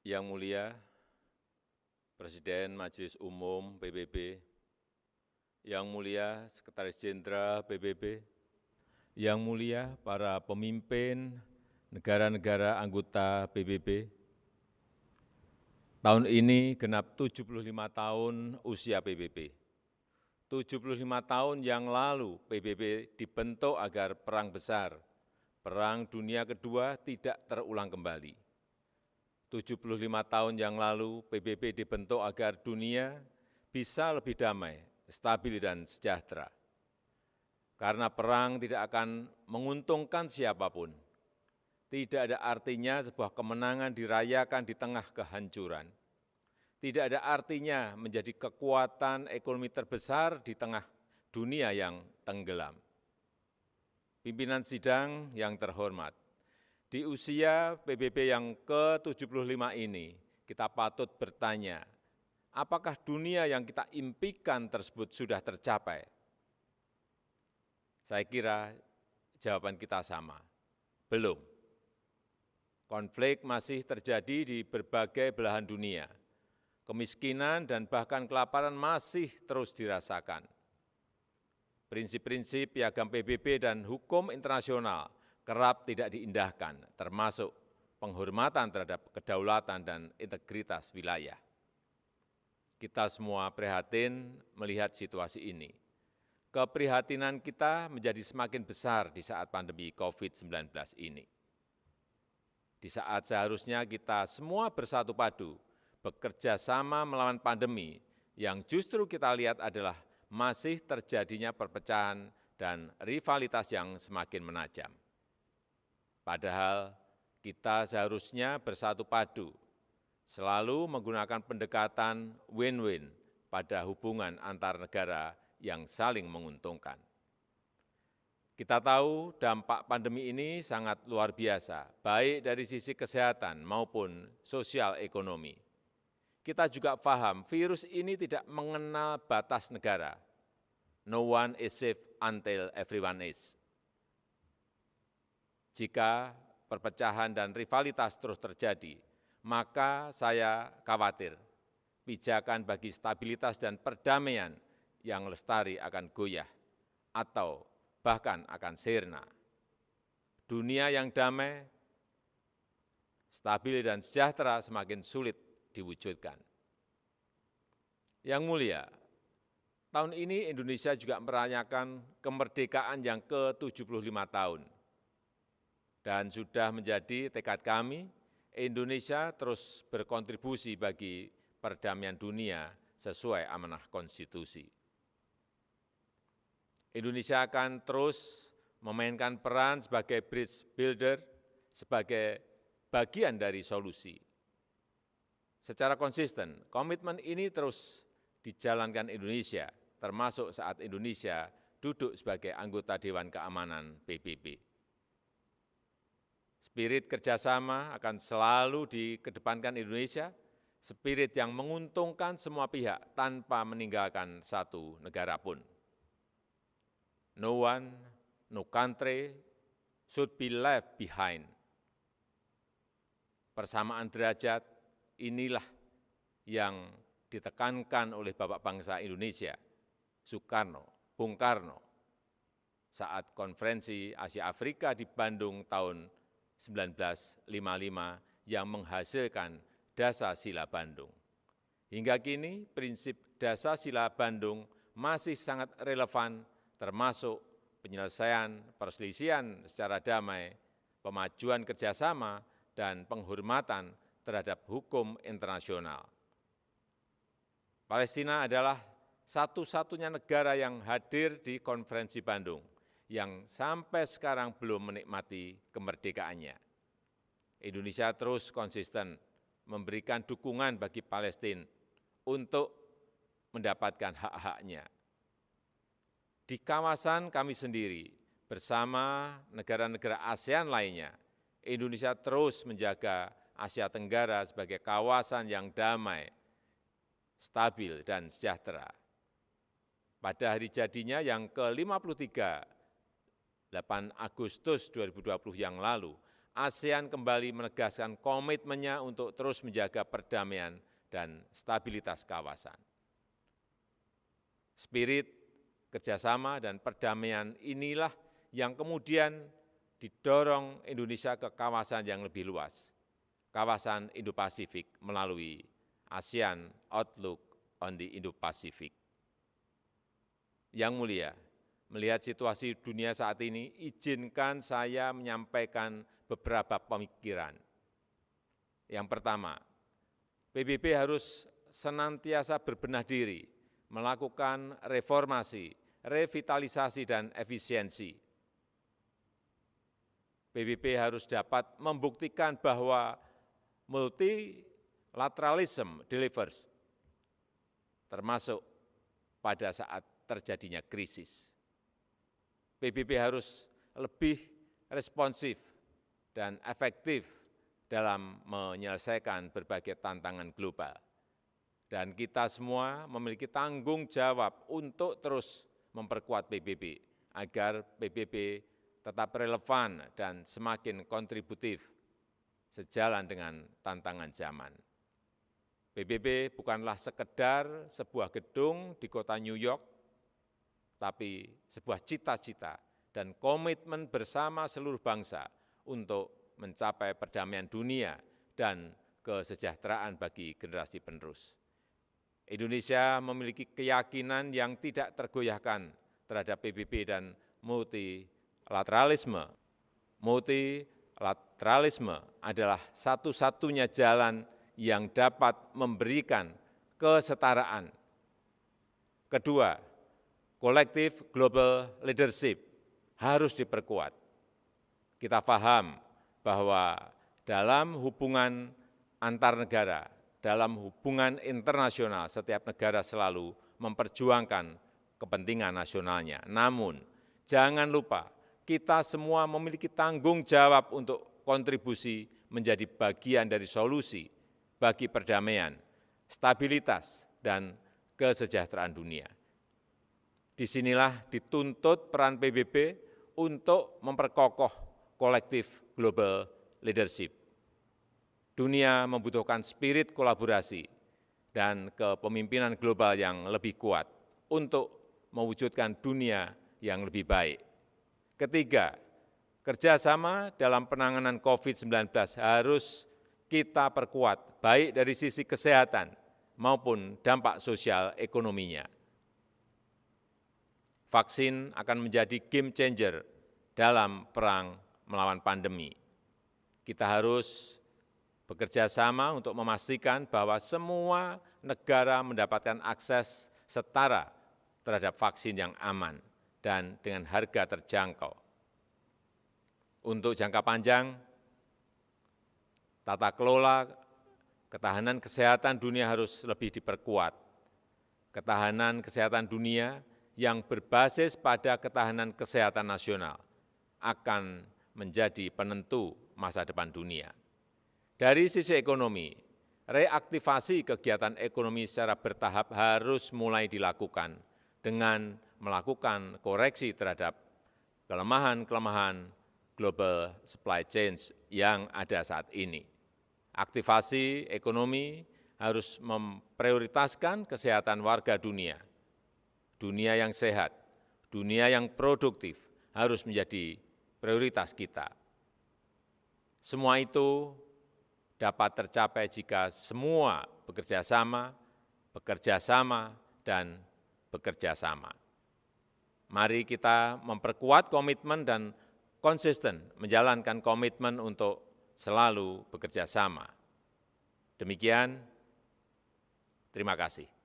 Yang Mulia Presiden Majelis Umum PBB, Yang Mulia Sekretaris Jenderal PBB, Yang Mulia para pemimpin negara-negara anggota PBB, tahun ini genap 75 tahun usia PBB. 75 tahun yang lalu PBB dibentuk agar perang besar, Perang Dunia Kedua tidak terulang kembali. 75 tahun yang lalu PBB dibentuk agar dunia bisa lebih damai, stabil dan sejahtera. Karena perang tidak akan menguntungkan siapapun. Tidak ada artinya sebuah kemenangan dirayakan di tengah kehancuran. Tidak ada artinya menjadi kekuatan ekonomi terbesar di tengah dunia yang tenggelam. Pimpinan sidang yang terhormat, di usia PBB yang ke-75 ini, kita patut bertanya, apakah dunia yang kita impikan tersebut sudah tercapai? Saya kira jawaban kita sama, belum. Konflik masih terjadi di berbagai belahan dunia. Kemiskinan dan bahkan kelaparan masih terus dirasakan. Prinsip-prinsip piagam PBB dan hukum internasional kerap tidak diindahkan, termasuk penghormatan terhadap kedaulatan dan integritas wilayah. Kita semua prihatin melihat situasi ini. Keprihatinan kita menjadi semakin besar di saat pandemi COVID-19 ini. Di saat seharusnya kita semua bersatu padu, bekerja sama melawan pandemi, yang justru kita lihat adalah masih terjadinya perpecahan dan rivalitas yang semakin menajam. Padahal kita seharusnya bersatu padu, selalu menggunakan pendekatan win-win pada hubungan antar negara yang saling menguntungkan. Kita tahu dampak pandemi ini sangat luar biasa, baik dari sisi kesehatan maupun sosial ekonomi. Kita juga paham virus ini tidak mengenal batas negara. No one is safe until everyone is. Jika perpecahan dan rivalitas terus terjadi, maka saya khawatir pijakan bagi stabilitas dan perdamaian yang lestari akan goyah atau bahkan akan sirna. Dunia yang damai, stabil dan sejahtera semakin sulit diwujudkan. Yang Mulia, tahun ini Indonesia juga merayakan kemerdekaan yang ke-75 tahun. Dan sudah menjadi tekad kami, Indonesia terus berkontribusi bagi perdamaian dunia sesuai amanah konstitusi. Indonesia akan terus memainkan peran sebagai bridge builder, sebagai bagian dari solusi. Secara konsisten, komitmen ini terus dijalankan Indonesia, termasuk saat Indonesia duduk sebagai anggota Dewan Keamanan PBB. Spirit kerjasama akan selalu dikedepankan Indonesia, spirit yang menguntungkan semua pihak tanpa meninggalkan satu negara pun. No one, no country should be left behind. Persamaan derajat inilah yang ditekankan oleh Bapak Bangsa Indonesia, Soekarno, Bung Karno, saat konferensi Asia Afrika di Bandung tahun 1955 yang menghasilkan Dasar-Sila Bandung. Hingga kini prinsip Dasar-Sila Bandung masih sangat relevan, termasuk penyelesaian perselisihan secara damai, pemajuan kerjasama, dan penghormatan terhadap hukum internasional. Palestina adalah satu-satunya negara yang hadir di konferensi Bandung, yang sampai sekarang belum menikmati kemerdekaannya. Indonesia terus konsisten memberikan dukungan bagi Palestina untuk mendapatkan hak-haknya. Di kawasan kami sendiri, bersama negara-negara ASEAN lainnya, Indonesia terus menjaga Asia Tenggara sebagai kawasan yang damai, stabil, dan sejahtera. Pada hari jadinya yang ke-53, 8 Agustus 2020 yang lalu, ASEAN kembali menegaskan komitmennya untuk terus menjaga perdamaian dan stabilitas kawasan. Spirit kerjasama dan perdamaian inilah yang kemudian didorong Indonesia ke kawasan yang lebih luas, kawasan Indo-Pasifik melalui ASEAN Outlook on the Indo-Pacific. Yang mulia, melihat situasi dunia saat ini, izinkan saya menyampaikan beberapa pemikiran. Yang pertama, PBB harus senantiasa berbenah diri, melakukan reformasi, revitalisasi, dan efisiensi. PBB harus dapat membuktikan bahwa multilateralism delivers, termasuk pada saat terjadinya krisis. PBB harus lebih responsif dan efektif dalam menyelesaikan berbagai tantangan global. Dan kita semua memiliki tanggung jawab untuk terus memperkuat PBB, agar PBB tetap relevan dan semakin kontributif sejalan dengan tantangan zaman. PBB bukanlah sekedar sebuah gedung di kota New York, tapi sebuah cita-cita dan komitmen bersama seluruh bangsa untuk mencapai perdamaian dunia dan kesejahteraan bagi generasi penerus. Indonesia memiliki keyakinan yang tidak tergoyahkan terhadap PBB dan multilateralisme. Multilateralisme adalah satu-satunya jalan yang dapat memberikan kesetaraan. Kedua, kolektif global leadership harus diperkuat. Kita paham bahwa dalam hubungan antar negara, dalam hubungan internasional, setiap negara selalu memperjuangkan kepentingan nasionalnya. Namun, jangan lupa, kita semua memiliki tanggung jawab untuk kontribusi menjadi bagian dari solusi bagi perdamaian, stabilitas, dan kesejahteraan dunia. Disinilah dituntut peran PBB untuk memperkokoh kolektif global leadership. Dunia membutuhkan spirit kolaborasi dan kepemimpinan global yang lebih kuat untuk mewujudkan dunia yang lebih baik. Ketiga, kerjasama dalam penanganan COVID-19 harus kita perkuat, baik dari sisi kesehatan maupun dampak sosial ekonominya. Vaksin akan menjadi game changer dalam perang melawan pandemi. Kita harus bekerja sama untuk memastikan bahwa semua negara mendapatkan akses setara terhadap vaksin yang aman dan dengan harga terjangkau. Untuk jangka panjang, tata kelola ketahanan kesehatan dunia harus lebih diperkuat. Ketahanan kesehatan dunia yang berbasis pada ketahanan kesehatan nasional akan menjadi penentu masa depan dunia. Dari sisi ekonomi, reaktivasi kegiatan ekonomi secara bertahap harus mulai dilakukan dengan melakukan koreksi terhadap kelemahan-kelemahan global supply chain yang ada saat ini. Aktivasi ekonomi harus memprioritaskan kesehatan warga dunia. Dunia yang sehat, dunia yang produktif harus menjadi prioritas kita. Semua itu dapat tercapai jika semua bekerja sama, dan bekerja sama. Mari kita memperkuat komitmen dan konsisten menjalankan komitmen untuk selalu bekerja sama. Demikian, terima kasih.